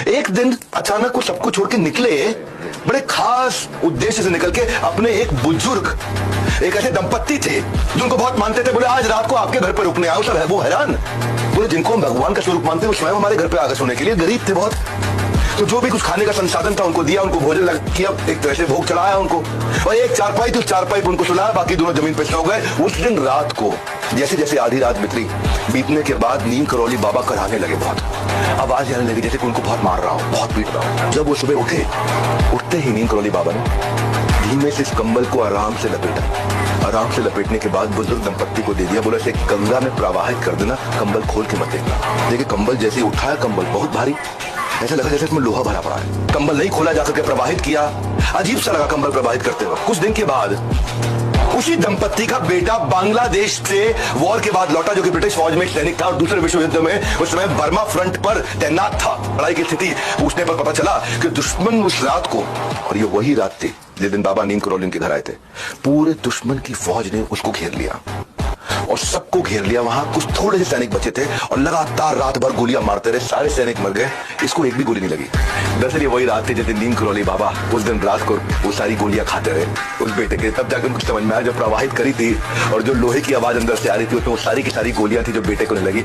एक दिन अचानक वो सबको छोड़ के निकले, बड़े खास उद्देश्य से निकल के। अपने एक बुजुर्ग, एक ऐसे दंपत्ति थे जो उनको बहुत मानते थे। बोले आज रात को आपके घर पे रुकने आओ। सब है वो हैरान। बोले जिनको हम भगवान का स्वरूप मानते हैं वो स्वयं हमारे घर पे आकर सोने के लिए। गरीब थे बहुत, तो जो भी कुछ खाने का संसाधन था उनको दिया, उनको भोजन किया, एक तरह से भोग चढ़ाया उनको। और एक चारपाई थी, उस चारपाई पर उनको सुलाया, बाकी दोनों जमीन पे सो गए। उस दिन रात को जैसे जैसे आधी रात बीतने के बाद नीम करौली बाबा कराने लगे। बहुत आवाज आने लगी जैसे कि उनको बहुत मार रहा हो, बहुत पीट रहा हो। जब वो सुबह उठते ही नीम करौली बाबा ने धीमे से इस कंबल को आराम से लपेटा। आराम से लपेटने के बाद बुजुर्ग दंपत्ति को दे दिया। बोला इसे गंगा में प्रवाहित कर देना, कंबल खोल के मत देखना। देखिए कंबल जैसे उठाया, कंबल बहुत भारी, ऐसा लगा जैसे इसमें लोहा भरा पड़ा है। कंबल नहीं खोला जा सके, प्रवाहित किया। अजीब सा लगा कंबल प्रवाहित करते हुए। कुछ दिन के बाद उसी दंपत्ति का बेटा बांग्लादेश से वॉर के बाद लौटा, जो कि ब्रिटिश फौज में सैनिक था और दूसरे विश्व युद्ध में उस समय बर्मा फ्रंट पर तैनात था। लड़ाई की स्थिति पूछने पर पता चला कि दुश्मन उस रात को, और ये वही रात थी जिस दिन बाबा नीम करौली के घर आए थे, पूरे दुश्मन की फौज ने उसको घेर लिया और सबको घेर लिया। वहां कुछ थोड़े से सैनिक बचे थे और लगातार रात भर गोलियां मारते रहे। सारे सैनिक मर गए, इसको एक भी गोली नहीं लगी। दरअसल ये वही रात थी जिस दिन नीम करौली बाबा उस दिन रात को वो सारी गोलियां खाते रहे उस बेटे के। तब जाकर कुछ समझ में आया, जब प्रवाहित करी थी और जो लोहे की आवाज अंदर से आ रही थी उसमें वो सारी की सारी गोलियां थी जो बेटे को नहीं लगी।